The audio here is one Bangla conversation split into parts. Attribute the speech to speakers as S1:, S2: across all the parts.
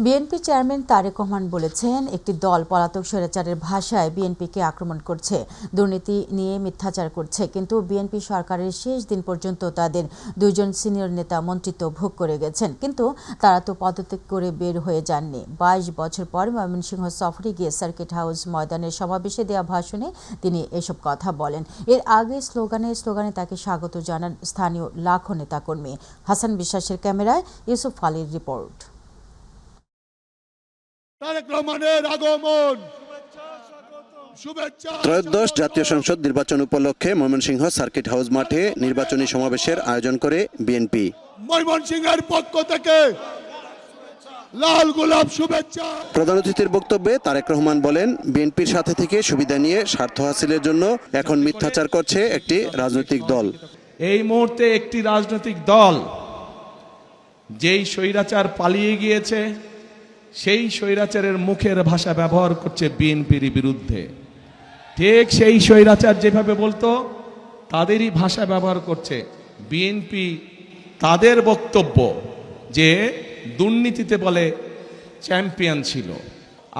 S1: বিএনপি চেয়ারম্যান তারেক রহমান বলেছেন, একটি দল পলাতক স্বৈরাচারের ভাষায় বিএনপিকে আক্রমণ করছে, দুর্নীতি নিয়ে মিথ্যাচার করছে। কিন্তু বিএনপি সরকারের শেষ দিন পর্যন্ত তাদের দুইজন সিনিয়র নেতা মন্ত্রিত্ব ভোগ করে গেছেন, কিন্তু তারা তো পদত্যাগ করে বের হয়ে যাননি। 22 বছর পর ময়মনসিংহ সফরে গিয়ে সার্কিট হাউস ময়দানের সমাবেশে দেওয়া ভাষণে তিনি এসব কথা বলেন। এর আগে স্লোগানে তাকে স্বাগত জানান স্থানীয় লাখো নেতাকর্মী। হাসান বিশ্বাসের ক্যামেরায় ইউসুফ আলীর রিপোর্ট।
S2: ত্রয়োদশ জাতীয় সংসদ নির্বাচন উপলক্ষে ময়মনসিংহ সার্কিট হাউস মাঠে নির্বাচনী সমাবেশের আয়োজন করে বিএনপি।
S3: ময়মনসিংহের পক্ষ থেকে লাল গোলাপ শুভেচ্ছা।
S2: প্রধান অতিথির বক্তব্যে তারেক রহমান বলেন, বিএনপির সাথে থেকে সুবিধা নিয়ে স্বার্থ হাসিলের জন্য এখন মিথ্যাচার করছে একটি রাজনৈতিক দল।
S4: এই মুহূর্তে একটি রাজনৈতিক দল যেই স্বৈরাচার পালিয়ে গিয়েছে সেই স্বৈরাচারের মুখের ভাষা ব্যবহার করছে বিএনপির বিরুদ্ধে। ঠিক সেই স্বৈরাচার যেভাবে বলতো তাদেরই ভাষা ব্যবহার করছে বিএনপি। তাদের বক্তব্য যে দুর্নীতিতে বলে চ্যাম্পিয়ন ছিল।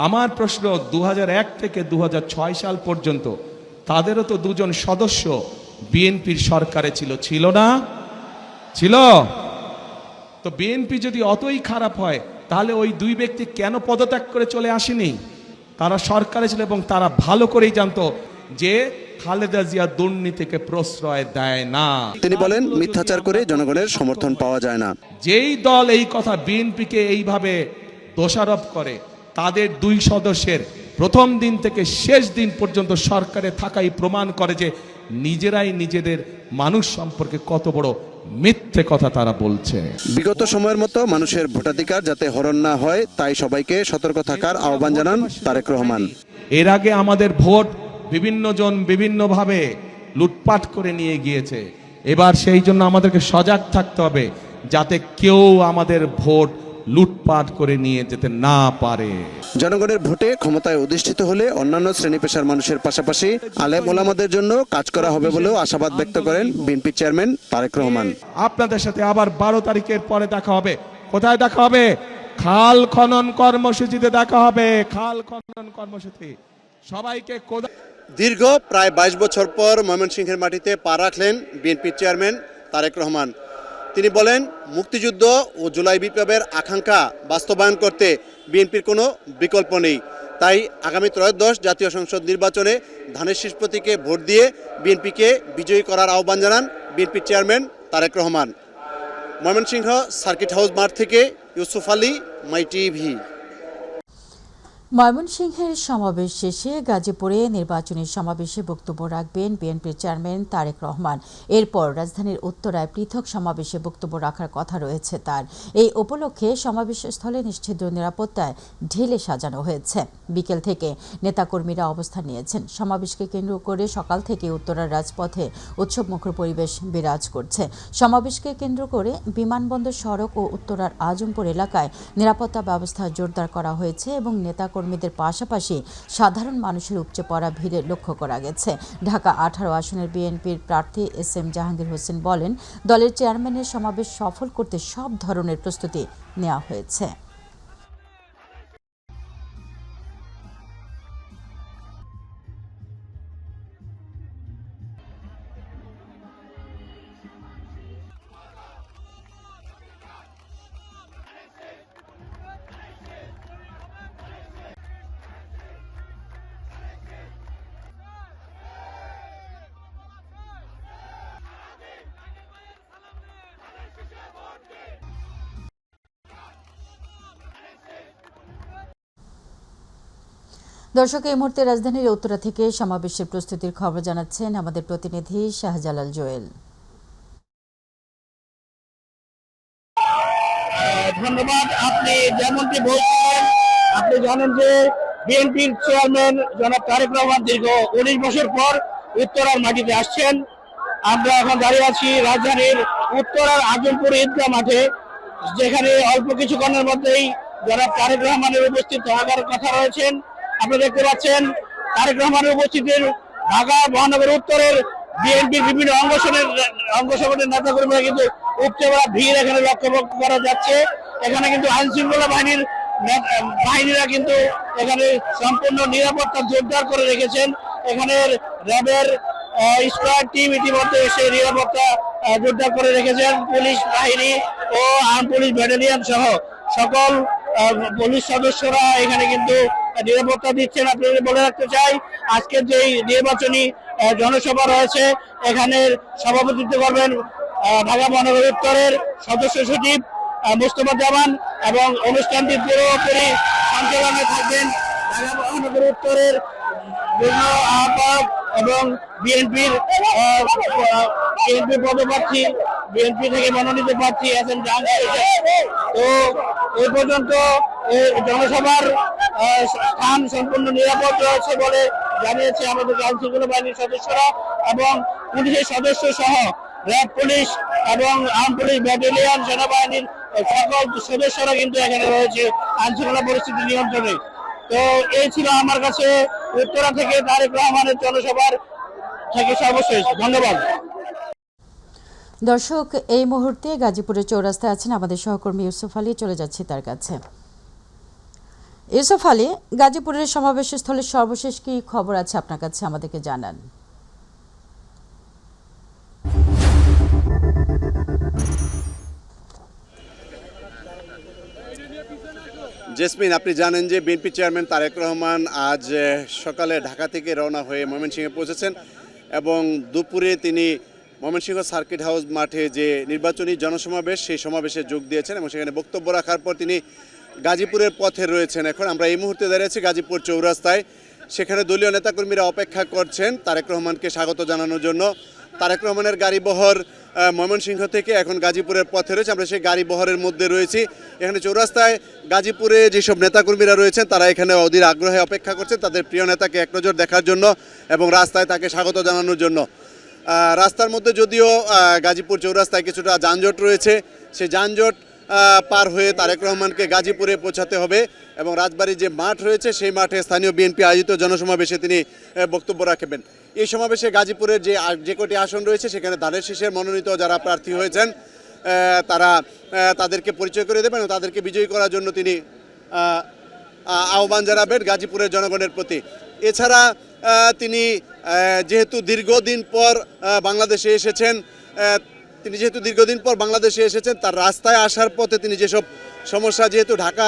S4: আমার প্রশ্ন, 2001 থেকে 2006 সাল পর্যন্ত তাদেরও তো দুজন সদস্য বিএনপির সরকারে ছিল না? ছিল। তো বিএনপি যদি অতই খারাপ হয় তাহলে ওই দুই ব্যক্তি কেন পদত্যাগ করে চলে আসেনি? তারা সরকারে ছিল এবং তারা ভালো করেই জানতো যে খালেদা জিয়া দুর্নীতিকে প্রশ্রয় দেয় না।
S2: তিনি বলেন, মিথ্যাচার করে জনগণের সমর্থন পাওয়া যায় না।
S4: যেই দল এই কথা বিএনপিকে এইভাবে দোষারোপ করে, তাদের দুই সদস্যের প্রথম দিন থেকে শেষ দিন পর্যন্ত সরকারে থাকাই প্রমাণ করে যে নিজেরাই নিজেদের মানুষ সম্পর্কে কত বড় মিথ্যে কথা তারা বলছে।
S2: বিগত সময়ের মতো মানুষের ভোটাধিকার যাতে হরণ না হয় তাই সবাইকে সতর্ক থাকার আহ্বান জানান তারেক রহমান।
S4: এর আগে আমাদের ভোট বিভিন্ন জন বিভিন্নভাবে লুটপাট করে নিয়ে গিয়েছে। এবার সেই জন্য আমাদেরকে সজাগ থাকতে হবে যাতে কেউ আমাদের ভোট লুটপাট করে নিয়ে যেতে না পারে।
S2: জনগণের ভোটে ক্ষমতায় অধিষ্ঠিত হলে অন্যান্য শ্রেণী পেশার মানুষের পাশাপাশি আলেম ওলামাদের জন্য কাজ করা হবে বলেও আশাবাদ ব্যক্ত করেন বিএনপি চেয়ারম্যান তারেক রহমান।
S4: আপনাদের সাথে আবার 12 তারিখের পরে দেখা হবে। কোথায় দেখা হবে? খাল খনন কর্মসূচিতে দেখা হবে। খাল খনন কর্মসূচি সবাইকে।
S2: দীর্ঘ প্রায় 22 বছর পর ময়মনসিংহের মাটিতে পা রাখলেন বিএনপি চেয়ারম্যান তারেক রহমান। তিনি বলেন, মুক্তিযুদ্ধ ও জুলাই বিপ্লবের আকাঙ্ক্ষা বাস্তবায়ন করতে বিএনপির কোনো বিকল্প নেই। তাই আগামী ত্রয়োদশ জাতীয় সংসদ নির্বাচনে ধানের শীষ প্রতীকে ভোট দিয়ে বিএনপিকে বিজয়ী করার আহ্বান জানান BNP chairman Tarique Rahman. Mymensingh circuit house মাঠ থেকে ইউসুফ আলী, মাই টিভি।
S1: ময়মনসিংহের সমাবেশ শেষে গাজীপুরে নির্বাচনী সমাবেশে বক্তব্য রাখবেন বিএনপির চেয়ারম্যান তারেক রহমান। এরপর রাজধানীর উত্তরায় পৃথক সমাবেশে বক্তব্য রাখার কথা রয়েছে তার। এই উপলক্ষে সমাবেশস্থলে নিশ্ছিদ্র নিরাপত্তায় ঢেলে সাজানো হয়েছে। বিকেল থেকে নেতাকর্মীরা অবস্থান নিয়েছেন। সমাবেশকে কেন্দ্র করে সকাল থেকে উত্তরার রাজপথে উৎসবমুখর পরিবেশ বিরাজ করছে। সমাবেশকে কেন্দ্র করে বিমানবন্দর সড়ক ও উত্তরার আজমপুর এলাকায় নিরাপত্তা ব্যবস্থা জোরদার করা হয়েছে এবং নেতাকর্মীদের পাশাপাশি সাধারণ মানুষের উপচে পড়া ভিড়ে লক্ষ্য করা গেছে। ঢাকা 18 আসনের বিএনপির প্রার্থী এস.এম. জাহাঙ্গীর হোসেন বলেন, দলের চেয়ারম্যানের সমাবেশ সফল করতে সব ধরনের প্রস্তুতি নেওয়া হয়েছে। দর্শক, এই মুহূর্তে রাজধানীর উত্তরা থেকে সমাবেশের প্রস্তুতির খবর জানাচ্ছেন আমাদের প্রতিনিধি শাহজালাল জোয়েল।
S5: ধন্যবাদ। আপনি যেমনটি বলছেন, আপনি জানেন যে বিএনপির চেয়ারম্যান জনাব তারেক রহমান দীর্ঘ 19 বছর পর উত্তরার মাটিতে আসছেন। আমরা এখন দাঁড়িয়ে আছি রাজধানীর উত্তরার আজমপুর ঈদগাহ মাঠে, যেখানে অল্প কিছুক্ষণের মধ্যেই জনাব তারেক রহমানের উপস্থিত থাকার কথা রয়েছেন। আপনারা দেখতে পাচ্ছেন তারেক রহমানের উপস্থিতির ঢাকা মহানগর উত্তরের বিএনপির বিভিন্ন অঙ্গ সংগঠনের নেতাকর্মীরা কিন্তু উপচে পড়া ভিড় এখানে লক্ষ্য করা যাচ্ছে। এখানে কিন্তু আইন শৃঙ্খলা বাহিনীর বাহিনীরা কিন্তু এখানে সম্পূর্ণ নিরাপত্তা জোরদার করে রেখেছেন। এখানের র্যাবের স্কোয়াড টিম ইতিমধ্যে সেই নিরাপত্তা জোরদার করে রেখেছেন। পুলিশ বাহিনী ও আর্ম পুলিশ ব্যাটালিয়ন সহ সকল পুলিশ সদস্যরা এখানে কিন্তু নিরাপত্তা দিচ্ছেন। আপনাদের বলে রাখতে চাই, আজকের যে নির্বাচনী জনসভা রয়েছে এখানের সভাপতিত্ব করবেন ঢাকা মহানগর উত্তরের সদস্য সচিব মোস্তফা জামান এবং অনুষ্ঠানটি পুরোপুরি সঞ্চালনে থাকবেন ঢাকা মহানগর উত্তরের যুগ্ম আহ্বায়ক এবং বিএনপির পদপ্রার্থী, বিএনপি থেকে মনোনীত প্রার্থী আছেন জাহাঙ্গীর। তো এই পর্যন্ত জনসভার স্থান সম্পূর্ণ নিরাপদ রয়েছে বলে জানিয়েছে আমাদের আইন শৃঙ্খলা বাহিনীর সদস্যরা এবং পুলিশের সদস্য সহ র্যাব পুলিশ এবং আর্ম পুলিশ ব্যাটালিয়ন সেনাবাহিনীর সকল সদস্যরা কিন্তু এখানে রয়েছে আইন শৃঙ্খলা পরিস্থিতি নিয়ন্ত্রণে। তো এই ছিল আমার কাছে উত্তরা থেকে তারেক রহমানের জনসভার থেকে সর্বশেষ। ধন্যবাদ।
S1: দর্শক, এই মুহূর্তে গাজীপুরের চৌরাস্তায় আছেন আমাদের সহকর্মী ইউসুফ আলী, চলে যাচ্ছি তার কাছে। ইউসুফ আলী, গাজীপুরের সমাবেশ স্থলের সর্বশেষ কি খবর আছে আপনার কাছে, আমাদেরকে জানান।
S2: জেসমিন, আপনি জানেন যে বিএনপি চেয়ারম্যান তারেক রহমান আজ সকালে ঢাকা থেকে রওনা হয়ে ময়মনসিংহে পৌঁছেছেন এবং দুপুরে তিনি ময়মনসিংহ সার্কিট হাউস মাঠে যে নির্বাচনী জনসমাবেশ সেই সমাবেশে যোগ দিয়েছেন এবং সেখানে বক্তব্য রাখার পর তিনি গাজীপুরের পথে রয়েছেন। এখন আমরা এই মুহূর্তে দাঁড়িয়ে আছি গাজীপুর চৌরাস্তায়। সেখানে দলীয় নেতাকর্মীরা অপেক্ষা করছেন তারেক রহমানকে স্বাগত জানানোর জন্য। তারেক রহমানের গাড়িবহর ময়মনসিংহ থেকে এখন গাজীপুরের পথে রয়েছে, আমরা সেই গাড়িবহরের মধ্যে রয়েছি। এখানে চৌরাস্তায় গাজীপুরে যেসব নেতাকর্মীরা রয়েছেন তারা এখানে অধীর আগ্রহে অপেক্ষা করছেন তাদের প্রিয় নেতাকে এক নজর দেখার জন্য এবং রাস্তায় তাকে স্বাগত জানানোর জন্য। রাস্তার মধ্যে যদিও গাজীপুর চৌরাস্তায় কিছুটা যানজট রয়েছে, সেই যানজট পার হয়ে তারেক রহমানকে গাজীপুরে পৌঁছাতে হবে এবং রাজবাড়ির যে মাঠ রয়েছে সেই মাঠে স্থানীয় বিএনপি আয়োজিত জনসমাবেশে তিনি বক্তব্য রাখবেন। এই সমাবেশে গাজীপুরের যে কটি আসন রয়েছে সেখানে ধানের শীষের মনোনীত যারা প্রার্থী হয়েছেন তাদেরকে পরিচয় করে দেবেন এবং তাদেরকে বিজয়ী করার জন্য তিনি আহ্বান জানাবেন গাজীপুরের জনগণের প্রতি। এছাড়া তিনি যেহেতু দীর্ঘদিন পর বাংলাদেশে এসেছেন তার রাস্তায় আসার পথে তিনি যেসব সমস্যা, যেহেতু ঢাকা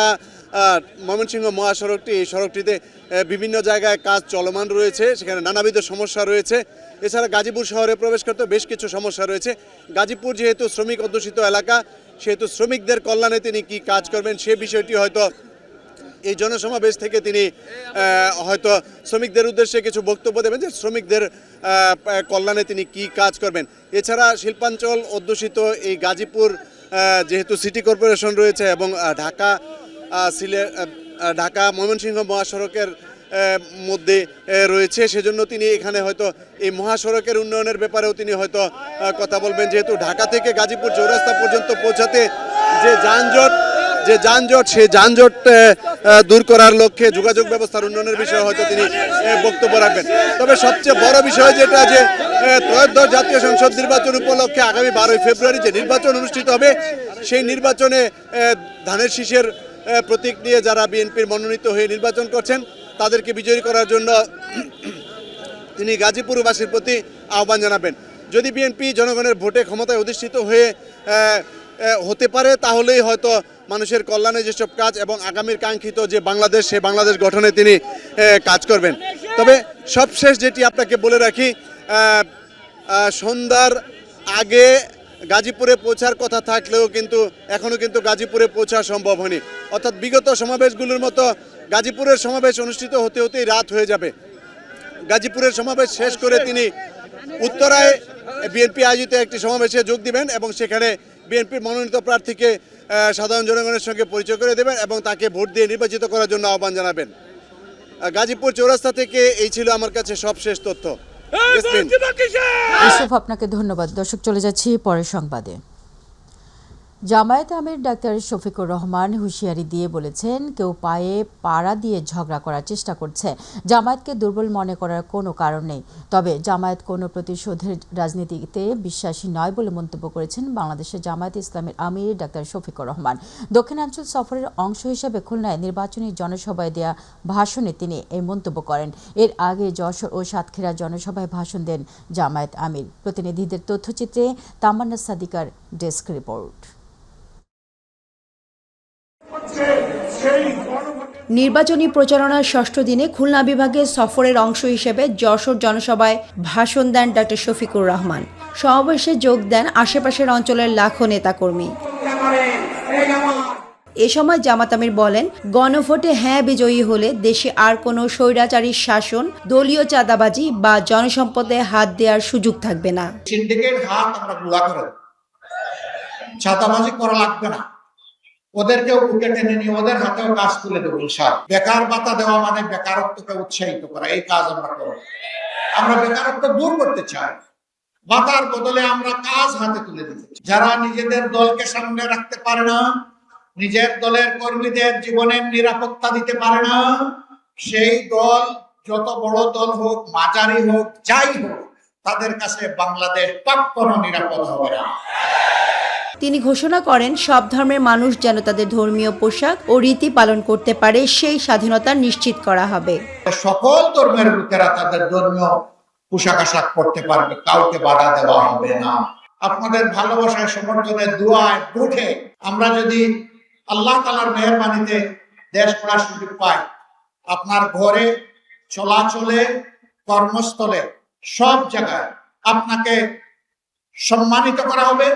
S2: ময়মনসিংহ মহাসড়কটি, এই সড়কটিতে বিভিন্ন জায়গায় কাজ চলমান রয়েছে, সেখানে নানাবিধ সমস্যা রয়েছে। এছাড়া গাজীপুর শহরে প্রবেশ করতে বেশ কিছু সমস্যা রয়েছে। গাজীপুর যেহেতু শ্রমিক অধ্যুষিত এলাকা, সেহেতু শ্রমিকদের কল্যাণে তিনি কি কাজ করবেন সে বিষয়টি হয়তো এই জনসমাবেশ থেকে তিনি হয়তো শ্রমিকদের উদ্দেশ্যে কিছু বক্তব্য দেবেন যে শ্রমিকদের কল্যাণে তিনি কি কাজ করবেন। এছাড়া শিল্পাঞ্চল অধ্যুষিত এই গাজীপুর যেহেতু সিটি কর্পোরেশন রয়েছে এবং ঢাকা ময়মনসিংহ মহাসড়কের মধ্যে রয়েছে, সেজন্য তিনি এখানে হয়তো এই মহাসড়কের উন্নয়নের ব্যাপারেও তিনি হয়তো কথা বলবেন। যেহেতু ঢাকা থেকে গাজীপুর চৌরাস্তা পর্যন্ত পৌঁছাতে যে যানজট সেই যানজট দূর করার লক্ষ্যে যোগাযোগ ব্যবস্থার উন্নয়নের বিষয়ে হয়তো তিনি বক্তব্য রাখবেন। তবে সবচেয়ে বড় বিষয় যেটা, যে ত্রয়োদশ জাতীয় সংসদ নির্বাচন উপলক্ষে আগামী 12ই ফেব্রুয়ারি যে নির্বাচন অনুষ্ঠিত হবে সেই নির্বাচনে ধানের শীষের প্রতীক নিয়ে যারা বিএনপির মনোনীত হয়ে নির্বাচন করছেন তাদেরকে বিজয়ী করার জন্য তিনি গাজীপুরবাসীর প্রতি আহ্বান জানাবেন। যদি বিএনপি জনগণের ভোটে ক্ষমতায় অধিষ্ঠিত হতে পারে তাহলেই হয়তো মানুষের কল্যাণে যেসব কাজ এবং আগামীর কাঙ্ক্ষিত যে বাংলাদেশ, সেই বাংলাদেশ গঠনে তিনি কাজ করবেন। তবে সবশেষ যেটি আপনাকে বলে রাখি, সন্ধ্যার আগে গাজীপুরে পৌঁছার কথা থাকলেও কিন্তু এখনও কিন্তু গাজীপুরে পৌঁছা সম্ভব হয়নি। অর্থাৎ বিগত সমাবেশগুলোর মতো গাজীপুরের সমাবেশ অনুষ্ঠিত হতে হতেই রাত হয়ে যাবে। গাজীপুরের সমাবেশ শেষ করে তিনি উত্তরায় বিএনপি আয়োজিত একটি সমাবেশে যোগ দিবেন এবং সেখানে বিএনপির মনোনীত প্রার্থীকে সাধারণ জনগণের সঙ্গে পরিচয় করে দেবেন এবং তাকে ভোট দিয়ে নির্বাচিত করার জন্য আহ্বান জানাবেন। গাজীপুর চৌরাস্তা থেকে এই ছিল আমার কাছে সবশেষ তথ্য।
S1: ইউসুফ, আপনাকে ধন্যবাদ। দর্শক, চলে যাচ্ছি পরের সংবাদে। জামায়াত আমির ডাক্তার শফিকুর রহমান হুঁশিয়ারি দিয়ে বলেছেন, কেউ পায়ে পাড়া দিয়ে ঝগড়া করার চেষ্টা করছে। জামায়াতকে দুর্বল মনে করার কোনো কারণ নেই। তবে জামায়াত কোনো প্রতিশোধের রাজনীতিতে বিশ্বাসী নয় বলে মন্তব্য করেছেন বাংলাদেশের জামায়াত ইসলামের আমির ডাক্তার শফিকুর রহমান। দক্ষিণাঞ্চল সফরের অংশ হিসেবে খুলনায় নির্বাচনী জনসভায় দেয়া ভাষণে তিনি এই মন্তব্য করেন। এর আগে যশোর ও সাতক্ষীরা জনসভায় ভাষণ দেন জামায়াত আমির। প্রতিনিধিদের তথ্যচিত্রে তামান্না সাদিকার ডেস্ক রিপোর্ট।
S6: নির্বাচনী প্রচারণার ষষ্ঠ দিনে খুলনা বিভাগের সফরের অংশ হিসেবে যশোর জনসভায় ভাষণ দেন ডক্টর শফিকুর রহমান। সমাবেশে যোগ দেন আশেপাশের অঞ্চলের লাখো নেতাকর্মী। এ সময় জামাত আমির বলেন, গণভোটে হ্যাঁ বিজয়ী হলে দেশে আর কোনো স্বৈরাচারী শাসন, দলীয় চাঁদাবাজি বা জনসম্পদে হাত দেওয়ার সুযোগ থাকবে না।
S7: সিন্ডিকেট হাত আমরা গুঁড়া করে দেব, চাঁদাবাজি করা লাগবে না, ওদেরকেও বুকে টেনে নিয়ে ওদের হাতেও কাজ তুলে দেবো ইনশাআল্লাহ। বেকার ভাতা দেওয়া মানে বেকারত্বকে উৎসাহিত করা, এই কাজ আমরা করব। আমরা বেকারত্ব দূর করতে চাই, ভাতার বদলে আমরা কাজ হাতে তুলে দিতে চাই। যারা নিজেদের দলকে সামনে রাখতে পারে না, নিজের দলের কর্মীদের জীবনের নিরাপত্তা দিতে পারে না, সেই দল যত বড় দল হোক, মাঝারি হোক, যাই হোক, তাদের কাছে বাংলাদেশ কখনো নিরাপদ হবে না।
S6: তিনি ঘোষণা করেন, সব ধর্মের মানুষ যেন তাদের ধর্মীয় পোশাক ও রীতি পালন করতে পারে, সেই স্বাধীনতা নিশ্চিত করা হবে।
S7: সকল ধর্মের লোকেরা তাদের ধর্মীয় পোশাক আশাক পরতে পারবে, কাউকে বাধা দেওয়া হবে না। আপনাদের ভালোবাসায়, সমর্থনে, দোয়ায়, দুঃখে আমরা যদি আল্লাহ তাআলার মেহেরবানিতে দেশ গড়ার সুযোগ পাই, আপনার ঘরে, চলাচলে, কর্মস্থলে, সব জায়গায় আপনাকে সম্মানিত করা হবে,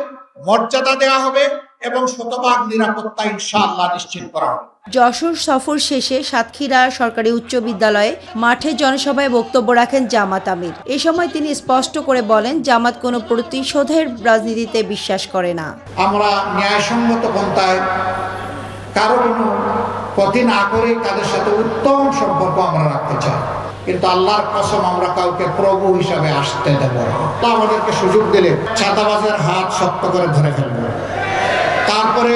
S7: মর্যাদা দেওয়া হবে এবং শতভাগ নিরাপত্তা ইনশাআল্লাহ নিশ্চিত করা হবে।
S6: যশোর সফর শেষে সাতক্ষীরা সরকারি উচ্চ বিদ্যালয়ে মাঠে জনসভায় বক্তব্য রাখেন জামাত আমির। এ সময় তিনি স্পষ্ট করে বলেন, জামাত কোনো প্রতিশোধের রাজনীতিতে বিশ্বাস করে না।
S7: আমরা ন্যায়সঙ্গত পন্থায় কারো কোনো ক্ষতি না করে তাদের সাথে উত্তম সম্পর্ক আমরা রাখতে চাই, কিন্তু আল্লাহর কসম আমরা কাউকে প্রভু হিসাবে আসতে দেব না। আমাদেরকে সুযোগ দিলে চাঁদাবাজের হাত শক্ত করে ধরে ফেলবো, তারপরে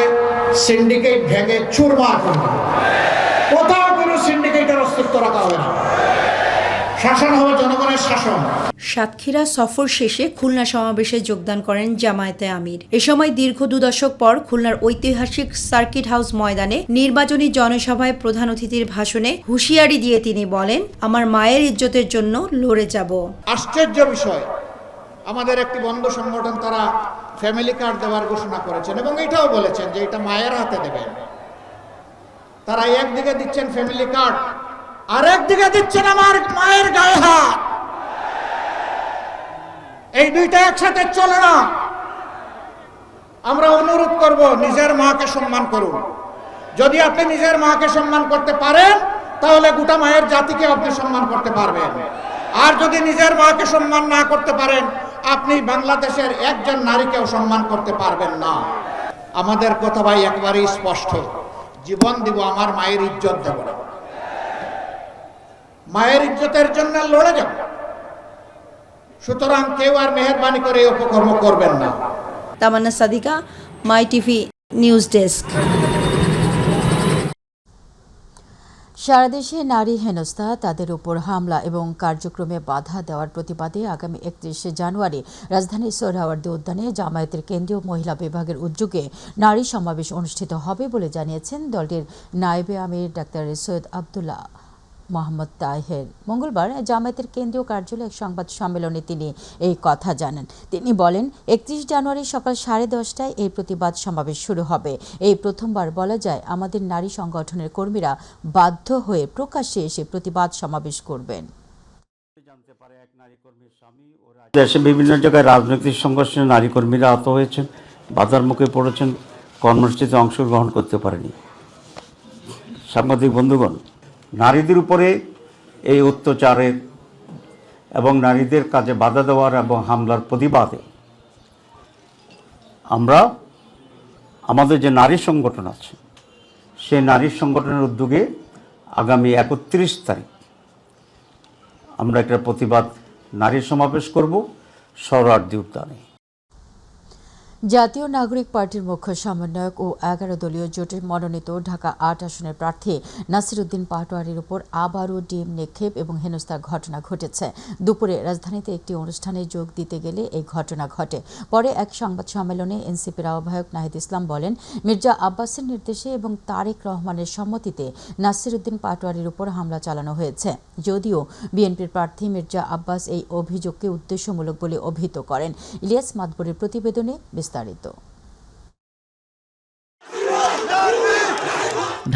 S7: সিন্ডিকেট ভেঙে চুরমার করবো। কোথাও কোনো সিন্ডিকেটের অস্তিত্ব রাখা হবে না, শাসন হবে জনগণের শাসন।
S6: সাতক্ষীরা সফর শেষে খুলনা সমাবেশে যোগদান করেন জামায়াতে আমির। এ সময় দীর্ঘ 2 দশক পর খুলনার ঐতিহাসিক সার্কিট হাউস ময়দানে নির্বাচনী জনসভায় প্রধান অতিথির ভাষণে হুঁশিয়ারি দিয়ে তিনি বলেন, আমার মায়ের ইজ্জতের জন্য লড়ে যাব।
S7: আশ্চর্য বিষয়, আমাদের একটি বন্ধু সংগঠন তারা ফ্যামিলি কার্ড দেওয়ার ঘোষণা করেছেন এবং এটাও বলেছেন যে এটা মায়ের হাতে দেবেন। তারা একদিকে দিচ্ছেন ফ্যামিলি কার্ড, আর একদিকে দিচ্ছেন আমার মায়ের গায়ে হাত। এই দুইটা একসাথে চলে না। আমরা অনুরোধ করব, নিজের মাকে সম্মান করুন। যদি আপনি নিজের মাকে সম্মান করতে পারেন, তাহলে গোটা মায়ের জাতিকে আপনি সম্মান করতে পারবেন। আর যদি নিজের মাকে সম্মান না করতে পারেন, আপনি বাংলাদেশের একজন নারীকেও সম্মান করতে পারবেন না। আমাদের কথা ভাই একেবারেই স্পষ্ট, জীবন দিব, আমার মায়ের ইজ্জত দেব না। মায়ের ইজ্জতের জন্য লড়ে যাব। সুতরাং কেউ আর মেহেরবানি করে এই অপকর্ম করবেন না।
S6: তামান্না সাদিকা, মাই টিভি নিউজ ডেস্ক।
S1: সারা দেশে নারী হেনস্থা, তাদের উপর হামলা এবং কার্যক্রমে বাধা দেওয়ার প্রতিবাদে আগামী 31 জানুয়ারি রাজধানীর সোহরাওয়ার্দী উদ্যানে জামায়াতের কেন্দ্রীয় মহিলা বিভাগের উদ্যোগে নারী সমাবেশ অনুষ্ঠিত হবে বলে জানিয়েছেন দলটির নায়েবে আমির ডাক্তার সৈয়দ আব্দুল্লাহ মোহাম্মদ তাহের। মঙ্গলবার জামায়াতের কেন্দ্রীয় কার্যালয়ে এক সংবাদ সম্মেলনে তিনি এই কথা জানান। তিনি বলেন, 31 জানুয়ারি সকাল 10:30টায় এই প্রতিবাদ সমাবেশ শুরু হবে। এই প্রথমবার বলা যায় আমাদের নারী সংগঠনের কর্মীরা বাধ্য হয়ে প্রকাশ্যে এসে প্রতিবাদ সমাবেশ করবেন।
S8: দেশে বিভিন্ন জায়গায় রাজনৈতিক সংঘর্ষে নারী কর্মীরা আহত হয়েছেন, বাধার মুখে পড়েছেন, কর্মসূচিতে অংশগ্রহণ করতে পারেনি। সাংবাদিক বন্ধুগণ, নারীদের উপরে এই অত্যাচারের এবং নারীদের কাজে বাধা দেওয়ার এবং হামলার প্রতিবাদে আমরা আমাদের যে নারী সংগঠন আছে, সেই নারী সংগঠনের উদ্যোগে আগামী 31 তারিখ আমরা একটা প্রতিবাদ নারী সমাবেশ করব সোহরাওয়ার্দী উদ্যানে।
S1: জাতীয় নাগরিক পার্টির মুখ্য সমন্বয়ক ও 11 দলীয় জোটে মনোনীত ঢাকা 8 আসনের প্রার্থী নাসিরউদ্দিন পাটোয়ারির উপর আবারও ডিম নিক্ষেপ এবং হেনস্থার ঘটনা ঘটেছে। দুপুরে রাজধানীতে একটি অনুষ্ঠানে যোগ দিতে গেলে এই ঘটনা ঘটে। পরে এক সংবাদ সম্মেলনে এনসিপির আহ্বায়ক নাহিদ ইসলাম বলেন, মির্জা আব্বাসের নির্দেশে এবং তারেক রহমানের সম্মতিতে নাসিরউদ্দিন পাটোয়ারির উপর হামলা চালানো হয়েছে। যদিও বিএনপির প্রার্থী মির্জা আব্বাস এই অভিযোগকে উদ্দেশ্যমূলক বলে অভিহিত করেন। ইলিয়াস মাদবরের প্রতিবেদনে বিস্তারিত।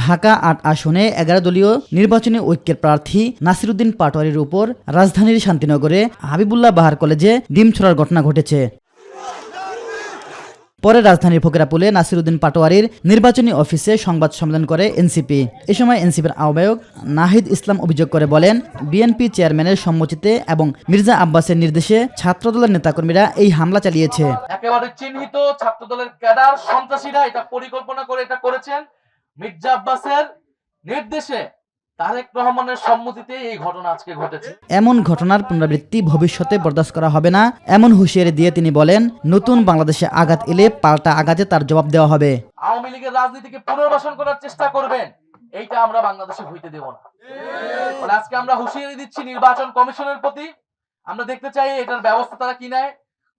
S9: ঢাকা 8 আসনে 11 দলীয় নির্বাচনী ঐক্যের প্রার্থী নাসিরউদ্দিন পাটোয়ারির উপর রাজধানীর শান্তিনগরে হাবিবুল্লাহ বাহার কলেজে ডিম ছোড়ার ঘটনা ঘটেছে। পরে রাজধানীর ফকিরাপুলে নাসিরউদ্দিন পাটোয়ারির নির্বাচনী অফিসে সংবাদ সম্মেলন করে এনসিপি। এ সময় এনসিপির আহ্বায়ক নাহিদ ইসলাম অভিযোগ করে বলেন, বিএনপি চেয়ারম্যানের সম্মতিতে এবং মির্জা আব্বাসের নির্দেশে ছাত্রদলের নেতাকর্মীরা এই হামলা চালিয়েছে।
S10: একেবারে চিহ্নিত ছাত্রদলের ক্যাডার সন্ত্রাসীরা এটা পরিকল্পনা করে এটা করেছেন। মির্জা আব্বাসের নির্দেশে তারেক রহমানের সম্মতিতে এই ঘটনা আজকে ঘটেছে।
S9: এমন ঘটনার পুনরাবৃত্তি ভবিষ্যতে বরদাস্ত করা হবে না এমন হুঁশিয়ারি দিয়ে তিনি বলেন, নতুন বাংলাদেশে আঘাত এলে পাল্টা আঘাতে তার জবাব দেওয়া হবে।
S10: আওয়ামী লীগের রাজনীতিকে পুনর্বাসন করার চেষ্টা করবেন, এইটা আমরা বাংলাদেশে হইতে দেব না। আজকে আমরা হুঁশিয়ারি দিচ্ছি নির্বাচন কমিশনের প্রতি। আমরা দেখতে চাই এটার ব্যবস্থা তারা কি নেয়,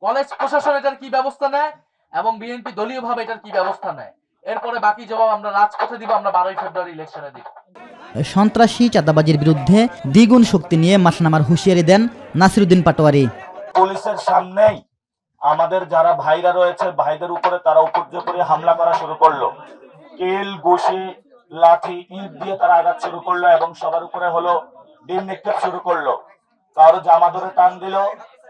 S10: কলেজ প্রশাসন এটার কি ব্যবস্থা নেয় এবং বিএনপি দলীয়ভাবে এটার কি ব্যবস্থা নেয়। এরপরে বাকি জবাব আমরা রাজপথে দিব, আমরা 12 ফেব্রুয়ারি ইলেকশনে দিব।
S9: সন্ত্রাসী চাঁদাবাজির বিরুদ্ধে দ্বিগুণ শক্তি নিয়ে মাঠে নামার হুঁশিয়ারি দেন নাসিরউদ্দিন পাটোয়ারি।
S11: পুলিশের সামনেই আমাদের যারা ভাইরা রয়েছে, ভাইদের উপরে তারা উপর্য করে হামলা করা শুরু করলো। কিল, ঘুষি, লাঠি, ইট দিয়ে তারা আঘাত শুরু করলো এবং সবার উপরে হলো ডিম নিক্ষেপ শুরু করলো। কারো জামা ধরে টান দিল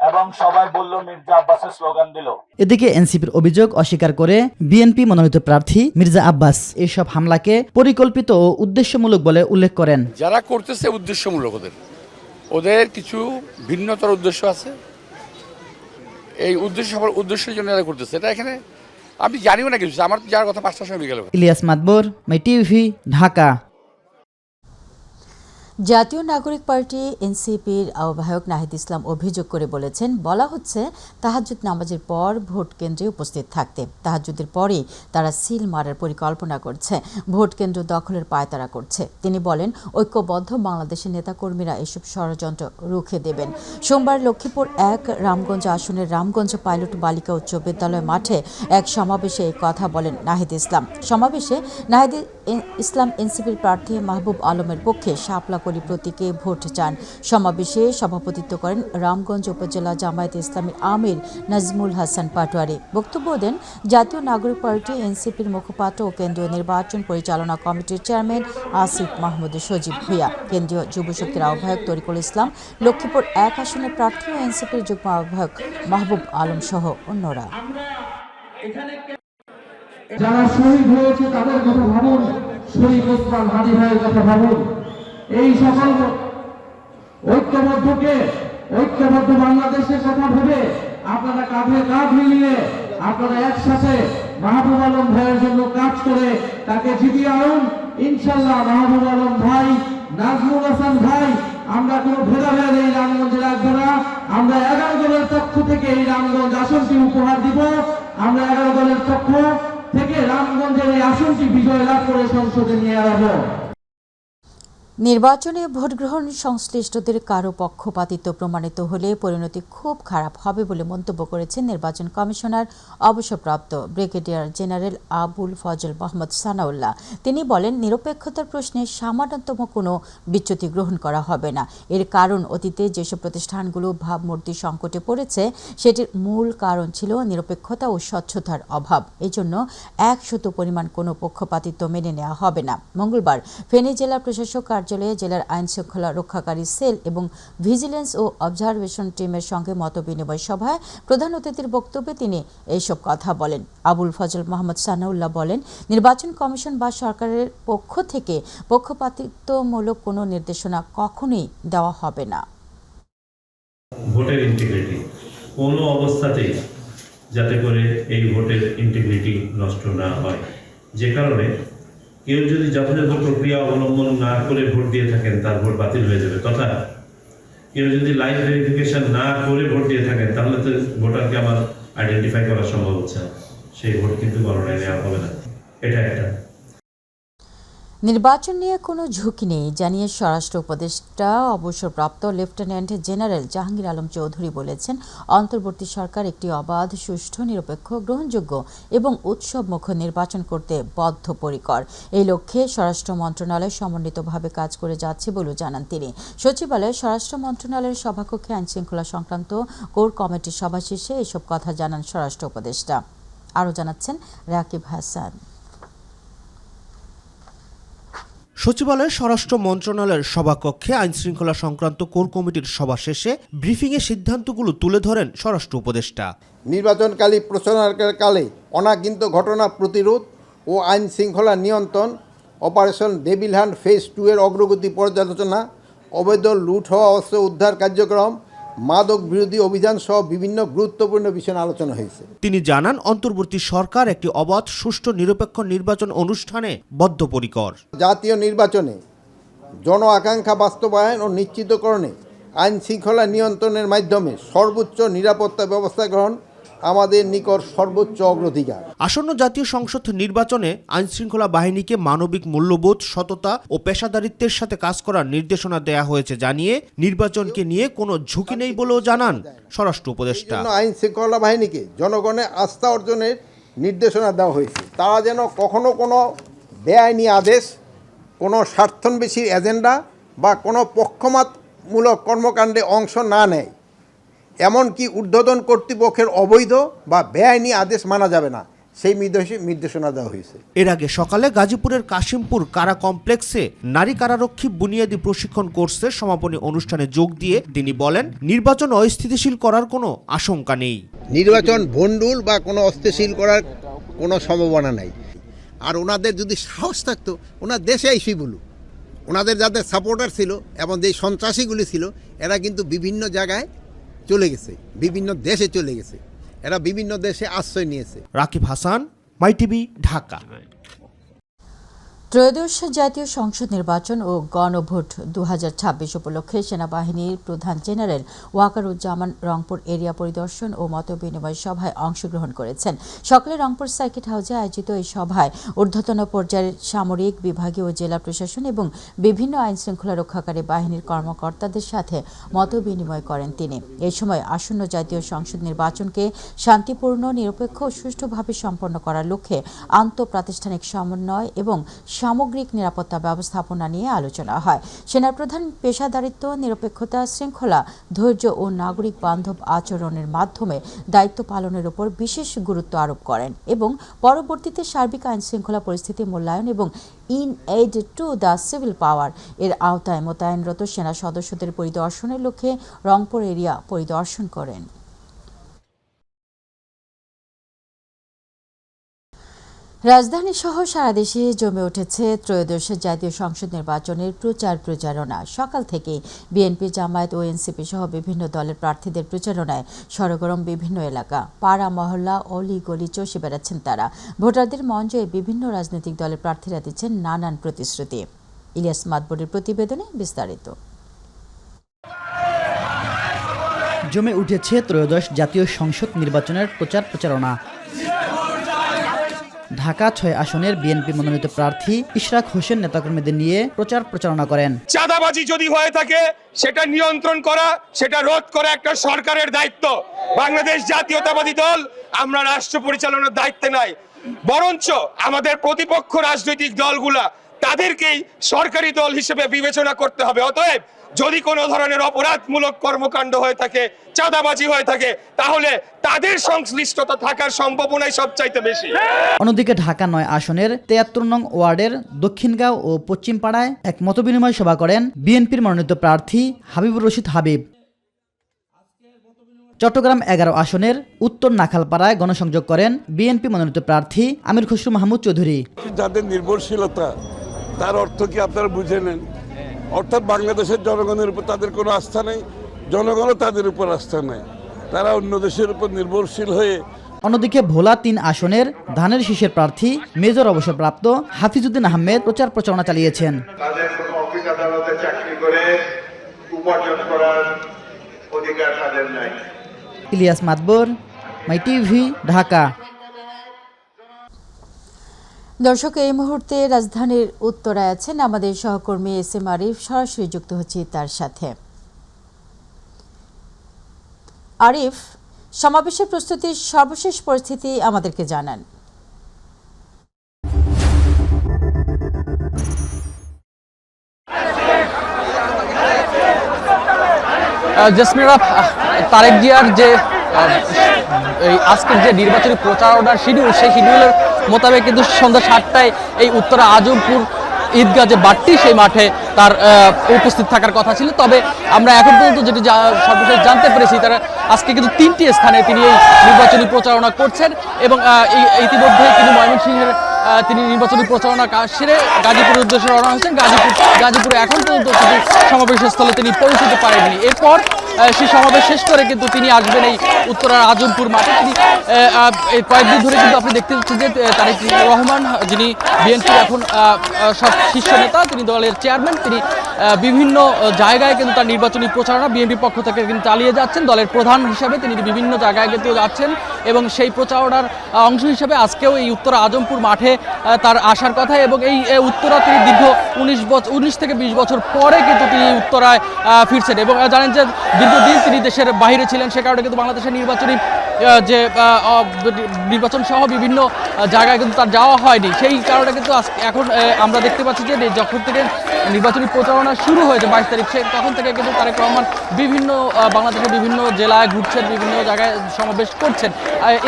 S11: এবং সবাই বলল মির্জা আব্বাসের স্লোগান দিল।
S9: এদিকে এনসিপির অভিযোগ অস্বীকার করে বিএনপি মনোনীত প্রার্থী মির্জা আব্বাস এসব হামলাকে পরিকল্পিত ও উদ্দেশ্যমূলক বলে উল্লেখ করেন।
S12: যারা করতেছে উদ্দেশ্যমূলক, ওদের কিছু ভিন্নতর উদ্দেশ্য আছে। এই উদ্দেশ্যের জন্য এরা করতেছে। এটা এখানে আমি জানিও না কিছু, আমার যার কথা 5টার সময় গেল।
S9: ইলিয়াস মাদবর, মাই টিভি, ঢাকা।
S1: জাতীয় নাগরিক পার্টি এনসিপির আহ্বায়ক নাহিদ ইসলাম অভিযোগ করে বলেছেন, বলা হচ্ছে তাহাজ্জুদ নামাজের পর ভোট কেন্দ্রে উপস্থিত থাকতে। তাহাজ্জুদের পরে তারা সিল মারার পরিকল্পনা করছে, ভোট কেন্দ্র দখলের পায়তারা করছে। তিনি বলেন, ঐক্যবদ্ধ বাংলাদেশের নেতাকর্মীরা এসব ষড়যন্ত্র রুখে দেবেন। সোমবার লক্ষ্মীপুর 1 রামগঞ্জ আসনের রামগঞ্জ পাইলট বালিকা উচ্চ বিদ্যালয় মাঠে এক সমাবেশে এই কথা বলেন নাহিদ ইসলাম। সমাবেশে নাহিদ ইসলাম এনসিপির প্রার্থী মাহবুব আলমের পক্ষে শাপলা প্রতীকে ভোট চান। সমাবেশে সভাপতিত্ব করেন রামগঞ্জ উপজেলা জামায়াতে ইসলামীর আমির নাজমুল হাসান পাটোয়ারি। বক্তব্য দেন জাতীয় নাগরিক পার্টি এনসিপির মুখপাত্র ও কেন্দ্রীয় নির্বাচন পরিচালনা কমিটির চেয়ারম্যান আসিফ মাহমুদ সজীব ভূঁইয়া, কেন্দ্রীয় যুব শক্তির আহ্বায়ক তরিকুল ইসলাম, লক্ষ্মীপুর 1 আসনের প্রার্থী ও এনসিপির যুগ্ম আহ্বায়ক মাহবুব আলম সহ অন্যরা।
S5: যারা শহীদ হয়েছে তাদের কথা ভাবুন, শহীদ ওসমান হাদি ভাইয়ের কথা ভাবুন। এই সকল ঐক্যবদ্ধ বাংলাদেশের কথা ভেবে আপনারা কাঁধে কাঁধ মিলিয়ে আপনারা একসাথে মাহবুব আলম ভাইয়ের জন্য কাজ করে তাকে জিতিয়ে আনুন। ইনশাল্লাহ মাহবুব আলম ভাই, নাজমুল হাসান ভাই, আমরা কোনো ভেদাভেদ এই রামগঞ্জে রাখবো না। আমরা 11 দলের পক্ষ থেকে এই রামগঞ্জ আসনটি উপহার দিব। আমরা 11 দলের পক্ষ থেকে রামগঞ্জের এই আসনটি বিজয় লাভ করে সংসদে নিয়ে আসবো।
S1: নির্বাচনে ভোটগ্রহণ সংশ্লিষ্টদের কারো পক্ষপাতিত্ব প্রমাণিত হলে পরিণতি খুব খারাপ হবে বলে মন্তব্য করেছেন নির্বাচন কমিশনার অবসরপ্রাপ্ত ব্রিগেডিয়ার জেনারেল আবুল ফজল মোহাম্মদ সানাউল্লাহ। তিনি বলেন, নিরপেক্ষতার প্রশ্নে সামান্যতম কোনো বিচ্যুতি গ্রহণ করা হবে না। এর কারণ, অতীতে যেসব প্রতিষ্ঠানগুলো ভাবমূর্তি সংকটে পড়েছে সেটির মূল কারণ ছিল নিরপেক্ষতা ও স্বচ্ছতার অভাব। এজন্য 100 পরিমাণ কোনো পক্ষপাতিত্ব মেনে নেওয়া হবে না। মঙ্গলবার ফেনী জেলা প্রশাসক কার্যালয়ে জেলার আইন শৃঙ্খলা রক্ষাকারী সেল এবং ভিজিলেন্স ও অবজারভেশন টিমের সঙ্গে মতবিনিময় সভায় প্রধান অতিথির বক্তব্যে তিনি এইসব কথা বলেন। আবুল ফজল মোহাম্মদ সানাউল্লাহ বলেন, নির্বাচন কমিশন বা সরকারের পক্ষ থেকে পক্ষপাতিত্বমূলক কোনো নির্দেশনা কখনোই দেওয়া হবে না।
S13: ভোটের ইন্টিগ্রিটি কোনো অবস্থাতেই যাতে করে এই ভোটের ইন্টিগ্রিটি নষ্ট না হয়, যে কারণে কেউ যদি যথাযথ প্রক্রিয়া অবলম্বন না করে ভোট দিয়ে থাকেন তার ভোট বাতিল হয়ে যাবে, তথা কেউ যদি লাইভ ভেরিফিকেশন না করে ভোট দিয়ে থাকেন তাহলে তো ভোটারকে আমার আইডেন্টিফাই করা সম্ভব হচ্ছে না। সেই ভোট কিন্তু গণনায় নেওয়া হবে না। এটা একটা।
S1: নির্বাচন নিয়ে কোনো ঝুঁকি নেই জানিয়ে স্বরাষ্ট্র উপদেষ্টা অবসরপ্রাপ্ত লেফটেন্যান্ট জেনারেল জাহাঙ্গীর আলম চৌধুরী বলেছেন, অন্তর্বর্তী সরকার একটি অবাধ, সুষ্ঠু, নিরপেক্ষ, গ্রহণযোগ্য এবং উৎসবমুখ নির্বাচন করতে বদ্ধপরিকর। এই লক্ষ্যে স্বরাষ্ট্র মন্ত্রণালয় সমন্বিতভাবে কাজ করে যাচ্ছে বলে জানান তিনি। সচিবালয়ে স্বরাষ্ট্র মন্ত্রণালয়ের সভাকক্ষে আইনশৃঙ্খলা সংক্রান্ত কোর কমিটির সভা শেষে এসব কথা জানান স্বরাষ্ট্র উপদেষ্টা। আরও জানাচ্ছেন রাকিব হাসান।
S14: সচিবালয়ের স্বরাষ্ট্র মন্ত্রণালয়ের সভাকক্ষে আইনশৃঙ্খলা সংক্রান্ত কোর কমিটির সভা শেষে ব্রিফিংয়ে সিদ্ধান্তগুলো তুলে ধরেন স্বরাষ্ট্র উপদেষ্টা।
S15: নির্বাচনকালী প্রচারণাকালে অনাকাঙ্ক্ষিত ঘটনা প্রতিরোধ ও আইন শৃঙ্খলা নিয়ন্ত্রণ, অপারেশন ডেভিল হান্ট ফেজ 2 এর অগ্রগতি পর্যালোচনা, অবৈধ লুট হওয়া অস্ত্র উদ্ধার কার্যক্রম, মাদক বিরোধী অভিযান সহ বিভিন্ন গুরুত্বপূর্ণ বিষয়ে আলোচনা হয়েছে।
S14: তিনি জানান, অন্তর্বর্তী সরকার একটি অবাধ, সুষ্ঠু, নিরপেক্ষ নির্বাচন অনুষ্ঠানে বদ্ধপরিকর।
S15: জাতীয় নির্বাচনে জন আকাঙ্ক্ষা বাস্তবায়ন ও নিশ্চিতকরণে আইন শৃঙ্খলা নিয়ন্ত্রণের মাধ্যমে সর্বোচ্চ নিরাপত্তা ব্যবস্থা গ্রহণ আমাদের নিকট সর্বোচ্চ অগ্রাধিকার।
S14: আসন্ন জাতীয় সংসদ নির্বাচনে আইনশৃঙ্খলা বাহিনীকে মানবিক মূল্যবোধ, সততা ও পেশাদারিত্বের সাথে কাজ করার নির্দেশনা দেয়া হয়েছে জানিয়ে নির্বাচনকে নিয়ে কোনো ঝুঁকি নেই বলেও জানান স্বরাষ্ট্র উপদেষ্টা।
S15: আইন শৃঙ্খলা বাহিনীকে জনগণের আস্থা অর্জনের নির্দেশনা দেওয়া হয়েছে। তারা যেন কখনো কোনো বেআইনি আদেশ, কোনো স্বার্থান্বেষী এজেন্ডা বা কোনো পক্ষপাতমূলক কর্মকাণ্ডে অংশ না নেয়। এমনকি ঊর্ধ্বতন কর্তৃপক্ষের অবৈধ বা বেআইনি আদেশ মানা যাবে না, সেই নির্দেশনা দেওয়া হয়েছে।
S14: এর আগে সকালে গাজীপুরের কাশিমপুর কারা কমপ্লেক্সে নারী কারারক্ষী বুনিয়াদী প্রশিক্ষণ কোর্সের সমাপনী অনুষ্ঠানে যোগ দিয়ে তিনি বলেন, নির্বাচন অস্থিতিশীল করার কোনো আশঙ্কা নেই।
S15: নির্বাচন ভণ্ডুল বা কোনো অস্থিতিশীল করার কোনো সম্ভাবনা নাই। আর ওনাদের যদি সাহস থাকতো ওনার দেশে এসেই বলুক। ওনাদের যাদের সাপোর্টার ছিল এবং যে সন্ত্রাসীগুলি ছিল, এরা কিন্তু বিভিন্ন জায়গায় চলে গেছে, বিভিন্ন দেশে চলে গেছে, এরা বিভিন্ন দেশে আশ্রয় নিয়েছে।
S14: রাকিব হাসান, মাই টিভি, ঢাকা।
S1: ত্রয়োদশ জাতীয় সংসদ নির্বাচন ও গণভোট 2026 উপলক্ষে সেনাবাহিনীর প্রধান জেনারেল ওয়াকারুজ্জামান রংপুর এরিয়া পরিদর্শন ও মতবিনিময় সভায় অংশগ্রহণ করেছেন। সকালে রংপুর সার্কিট হাউসে আয়োজিত এই সভায় ঊর্ধ্বতন পর্যায়ের সামরিক, বিভাগীয় ও জেলা প্রশাসন এবং বিভিন্ন আইন শৃঙ্খলা রক্ষাকারী বাহিনীর কর্মকর্তাদের সাথে মতবিনিময় করেন তিনি। এই সময় আসন্ন জাতীয় সংসদ নির্বাচনকে শান্তিপূর্ণ, নিরপেক্ষ ও সুষ্ঠুভাবে সম্পন্ন করার লক্ষ্যে আন্তঃপ্রাতিষ্ঠানিক সমন্বয় এবং সামগ্রিক নিরাপত্তা ব্যবস্থাপনা নিয়ে আলোচনা হয়। সেনাপ্রধান পেশাদারিত্ব, নিরপেক্ষতা, শৃঙ্খলা, ধৈর্য ও নাগরিক বান্ধব আচরণের মাধ্যমে দায়িত্ব পালনের উপর বিশেষ গুরুত্ব আরোপ করেন এবং পরবর্তীতে সার্বিক আইন শৃঙ্খলা পরিস্থিতি মূল্যায়ন এবং in aid to the civil পাওয়ার এর আওতায় মোতায়েনরত সেনা সদস্যদের পরিদর্শনের লক্ষ্যে রংপুর এরিয়া পরিদর্শন করেন। রাজধানী সহ সারা দেশে জমে উঠেছে ত্রয়োদশ জাতীয় সংসদ নির্বাচনের প্রচারণা। সকাল থেকেই বিএনপি, জামায়াত ও এনসিপি সহ বিভিন্ন দলের প্রার্থীদের প্রচারণায় সরগরম বিভিন্ন এলাকা, পাড়া, মহল্লা, অলি গলি চষে বেড়াচ্ছেন তারা। ভোটারদের মন জয়ে বিভিন্ন রাজনৈতিক দলের প্রার্থীরা দিচ্ছেন নানান প্রতিশ্রুতি। ইলিয়াস মাতবরের প্রতিবেদনে বিস্তারিত।
S9: জমে উঠেছে ত্রয়োদশ জাতীয় সংসদ নির্বাচনের প্রচারণা। ঢাকা 6 আসনের বিএনপি মনোনীত প্রার্থী ইশরাক হোসেন নেতাকর্মীদের নিয়ে প্রচারণা করেন।
S16: চাঁদাবাজি যদি হয়ে থাকে সেটা নিয়ন্ত্রণ করা, সেটা রোধ করা একটা সরকারের দায়িত্ব। বাংলাদেশ জাতীয়তাবাদী দল আমরা রাষ্ট্র পরিচালনার দায়িত্বে নাই, বরঞ্চ আমাদের প্রতিপক্ষ রাজনৈতিক দলগুলা তাদেরকেই সরকারি দল হিসেবে বিবেচনা করতে হবে। অতএব যদি কোনো ধরনের অপরাধমূলক কর্মকাণ্ড হয়ে থাকে, চাঁদাবাজি হয়ে থাকে, তাহলে তাদের সংশ্লিষ্টতা থাকার সম্ভাবনাই সবচাইতে বেশি।
S9: অন্যদিকে ঢাকা 9 আসনের 73 নং ওয়ার্ডের দক্ষিণগাঁও ও পশ্চিমপাড়ায় এক মতবিনিময় সভা করেন বিএনপির মনোনীত প্রার্থী হাবিবুর রশিদ হাবিব। চট্টগ্রাম 11 আসনের উত্তর নাখালপাড়ায় গণসংযোগ করেন বিএনপি মনোনীত প্রার্থী আমির খসরু মাহমুদ চৌধুরী।
S17: যাদের নির্ভরশীলতা, তার অর্থ কি আপনারা বুঝে নেন? অর্থাৎ বাংলাদেশের জনগণের উপর তাদের কোনো আস্থা নেই, জনগণও তাদের উপর আস্থা নেই, তারা অন্য দেশের উপর নির্ভরশীল হয়ে।
S9: অন্যদিকে ভোলা 3 আসনের ধানের শীষের প্রার্থী মেজর অবসরপ্রাপ্ত হাফিজউদ্দিন আহমেদ প্রচারণা চালিয়েছেন।
S18: তাদের কোনো অফিস আদালতে চাকরি করে উপার্জন করার অধিকার তাদের নাই।
S9: ইলিয়াস মাতবর, মাই টিভি, ঢাকা।
S1: দর্শক, এই মুহূর্তে রাজধানীর উত্তরায় আছেন আমাদের সহকর্মী SM আরিফ। সরাসরি যুক্ত হচ্ছি তার সাথে। আরিফ, সমাবেশের প্রস্তুতির সর্বশেষ পরিস্থিতি আমাদেরকে জানান।
S10: জেসমিরা, তারেক জিয়ার যে আজকের যে নির্বাচনী প্রচারণার শিডিউল, সেই শিডিউলের মোতাবেক কিন্তু সন্ধ্যা 7টায় এই উত্তরা আজমপুর ঈদগাহ যে মাঠটি, সেই মাঠে তার উপস্থিত থাকার কথা ছিল। তবে আমরা এখন পর্যন্ত যেটি সর্বশেষ জানতে পেরেছি, তারা আজকে কিন্তু 3টি স্থানে তিনি এই নির্বাচনী প্রচারণা করছেন এবং ইতিমধ্যে তিনি ময়মনসিংহের তিনি নির্বাচনী প্রচারণা কাজ সেরে গাজীপুরের উদ্দেশ্যে রওনা হয়েছেন। গাজীপুরে এখন পর্যন্ত কিন্তু সমাবেশের স্থলে তিনি পৌঁছতে পারেননি। এরপর সেই সমাবেশ শেষ করে কিন্তু তিনি আসবেন এই উত্তরার আজমপুর মাঠে। তিনি কয়েকদিন ধরে কিন্তু আপনি দেখতে পাচ্ছেন যে তারেক রহমান, যিনি বিএনপির এখন সব শীর্ষ নেতা, তিনি দলের চেয়ারম্যান, তিনি বিভিন্ন জায়গায় কিন্তু তার নির্বাচনী প্রচারণা বিএনপির পক্ষ থেকে কিন্তু চালিয়ে যাচ্ছেন। দলের প্রধান হিসাবে তিনি বিভিন্ন জায়গায় কিন্তু যাচ্ছেন এবং সেই প্রচারণার অংশ হিসেবে আজকেও এই উত্তরা আজমপুর মাঠে তার আসার কথা। এবং এই উত্তরা তিনি দীর্ঘ 19 থেকে 20 বছর পরে কিন্তু তিনি উত্তরায় ফিরছেন এবং জানেন যে দীর্ঘদিন তিনি দেশের বাইরে ছিলেন, সে কারণে কিন্তু বাংলাদেশের নির্বাচনী যে নির্বাচন সহ বিভিন্ন জায়গায় কিন্তু তার যাওয়া হয়নি। সেই কারণে কিন্তু এখন আমরা দেখতে পাচ্ছি যে যখন থেকে নির্বাচনী প্রচারণা শুরু হয়েছে 22 তারিখ, তখন থেকে কিন্তু তারেক রহমান বিভিন্ন বাংলাদেশের বিভিন্ন জেলায় ঘুরছেন, বিভিন্ন জায়গায় সমাবেশ করছেন।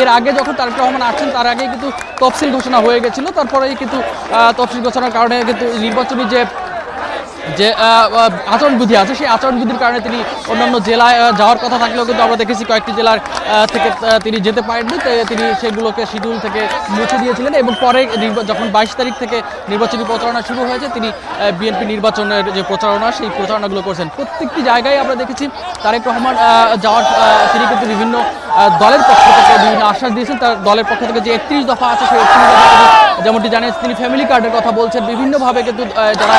S10: এর আগে যখন তারেক রহমান আসছেন, তার আগে কিন্তু তফসিল ঘোষণা হয়ে গেছিল। তারপরেই কিন্তু তফসিল ঘোষণার কারণে কিন্তু নির্বাচনী যে আচরণবিধি আছে, সেই আচরণবিধির কারণে তিনি অন্যান্য জেলায় যাওয়ার কথা থাকলেও কিন্তু আমরা দেখেছি কয়েকটি জেলার থেকে তিনি যেতে পারেননি। তিনি সেগুলোকে শিডিউল থেকে মুছে দিয়েছিলেন এবং পরে যখন 22 তারিখ থেকে নির্বাচনী প্রচারণা শুরু হয়েছে, তিনি বিএনপি নির্বাচনের যে প্রচারণা, সেই প্রচারণাগুলো করছেন। প্রত্যেকটি জায়গায় আমরা দেখেছি তারেক রহমান তিনি কিন্তু বিভিন্ন দলের পক্ষ থেকে বিভিন্ন আশ্বাস দিয়েছেন। তার দলের পক্ষ থেকে যে 31 দফা আছে, সেই 31 দফা যেমনটি জানিয়েছেন, তিনি ফ্যামিলি কার্ডের কথা বলছেন। বিভিন্নভাবে কিন্তু যারা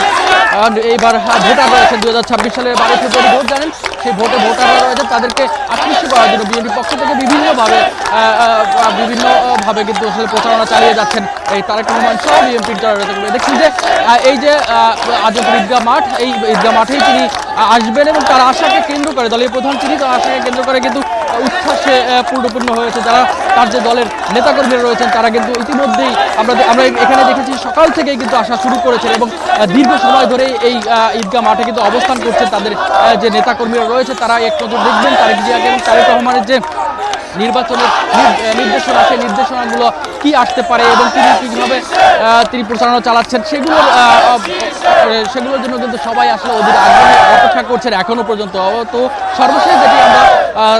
S10: এইবার ভোটার রয়েছেন, 2026 সালের 12 ফেব্রুয়ারি ভোট জানেন, সেই ভোটে ভোটাররা রয়েছেন, তাদেরকে আকৃষ্ট করার জন্য বিএনপির পক্ষ থেকে বিভিন্নভাবে কিন্তু আসলে প্রচারণা চালিয়ে যাচ্ছেন এই তারেক রহমান সহ বিএনপির যারা রয়েছে। দেখছেন যে এই যে আজমপুর ঈদগাহ মাঠ, এই ঈদগাহ মাঠেই তিনি আসবেন এবং তার আশাকে কেন্দ্র করে, দলীয় প্রধান তিনি, তার আশাকে কেন্দ্র করে কিন্তু উচ্ছ্বাসে পূর্ণপূর্ণ হয়েছে। যারা তার যে দলের নেতাকর্মীরা রয়েছেন, তারা কিন্তু ইতিমধ্যেই আমরা এখানে দেখেছি সকাল থেকেই কিন্তু আসা শুরু করেছেন এবং দীর্ঘ সময় ধরে এই ঈদগাহ মাঠে কিন্তু অবস্থান করছেন তাদের যে নেতাকর্মীরা রয়েছে। তারা এক নজর দেখবেন তারেক জিয়াকে এবং তারেক রহমানের যে নির্বাচনের নির্দেশনা, সেই নির্দেশনাগুলো কি আসতে পারে এবং তিনি কীভাবে তিনি প্রচারণা চালাচ্ছেন, সেগুলোর জন্য কিন্তু সবাই আসলে অধীর আগ্রহে অপেক্ষা করছেন এখনো পর্যন্ত। তো সর্বশেষ যেটি আমরা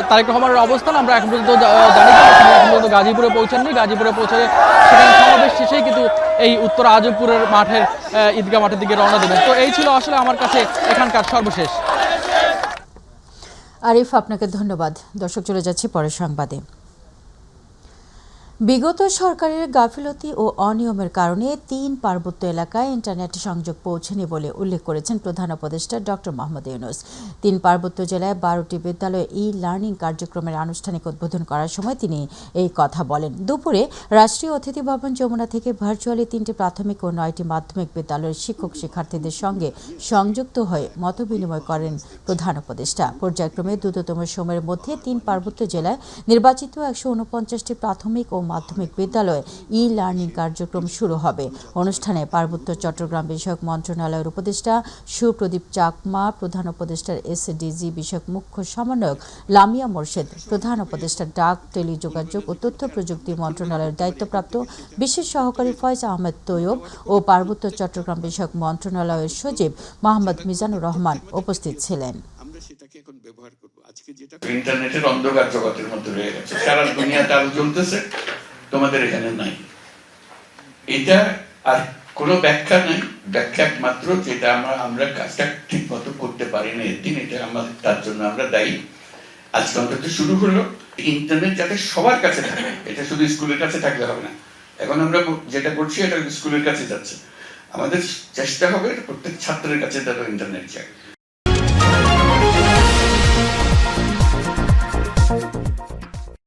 S10: তারেক রহমানের অবস্থান আমরা এখন পর্যন্ত জানি, তিনি এখন পর্যন্ত গাজীপুরে পৌঁছাননি। গাজীপুরে পৌঁছে সেখানে সমাবেশ শেষেই কিন্তু এই উত্তরা আজমপুরের মাঠের ঈদগাহ মাঠের দিকে রওনা দেবেন। তো এই ছিল আসলে আমার কাছে এখানকার সর্বশেষ।
S1: আরিফ, আপনাকে ধন্যবাদ। দর্শক, চলে যাচ্ছি পরের সংবাদে। বিগত সরকারের গাফিলতি ও অনিয়মের কারণে 3 পার্বত্য এলাকায় ইন্টারনেট সংযোগ পৌঁছেনি বলে উল্লেখ করেছেন প্রধান উপদেষ্টা ডক্টর মোহাম্মদ ইউনূস। 3 পার্বত্য জেলায় 12টি বিদ্যালয়ে লার্নিং কার্যক্রমের আনুষ্ঠানিক উদ্বোধন করার সময় তিনি এই কথা বলেন। দুপুরে রাষ্ট্রীয় অতিথি ভবন যমুনা থেকে ভার্চুয়ালি 3টি প্রাথমিক ও 9টি মাধ্যমিক বিদ্যালয়ের শিক্ষক শিক্ষার্থীদের সঙ্গে সংযুক্ত হয়ে মতবিনিময় করেন প্রধান উপদেষ্টা। পর্যায়ক্রমে দ্রুততম সময়ের মধ্যে 3 পার্বত্য জেলায় নির্বাচিত 149টি প্রাথমিক ও মাধ্যমিক বিদ্যালয়ে লার্নিং কার্যক্রম শুরু হবে। অনুষ্ঠানে পার্বত্য চট্টগ্রাম বিষয়ক মন্ত্রণালয়ের উপদেষ্টা সুপ্রদীপ চাকমা, প্রধান উপদেষ্টার SDG বিষয়ক মুখ্য সমন্বয়ক লামিয়া মোর্শেদ, প্রধান উপদেষ্টা ডাক, টেলিযোগাযোগ ও তথ্য প্রযুক্তি মন্ত্রণালয়ের দায়িত্বপ্রাপ্ত বিশেষ সহকারী ফয়েজ আহমেদ তৈয়ব ও পার্বত্য চট্টগ্রাম বিষয়ক মন্ত্রণালয়ের সচিব মোহাম্মদ মিজানুর রহমান উপস্থিত ছিলেন।
S12: ইন্টারনেটের অন্ধকার জগতের মধ্যে রয়ে গেছে, সারা দুনিয়াতে আলো জ্বলতেছে, তোমাদের এখানে নাই। এটা আর কোনো ব্যাখ্যা নাই, ব্যাখ্যা একমাত্র যেটা আমরা কাজটা ঠিক মতো করতে পারি না এদিন, এটা আমাদের, তার জন্য আমরা দায়ী। আজকে অন্তত শুরু হলো ইন্টারনেট যাতে সবার কাছে থাকে, এটা শুধু স্কুলের কাছে থাকলে হবে না। এখন আমরা যেটা করছি এটা স্কুলের কাছে যাচ্ছে, আমাদের চেষ্টা হবে প্রত্যেক ছাত্রের কাছে যাতে ইন্টারনেট যায়।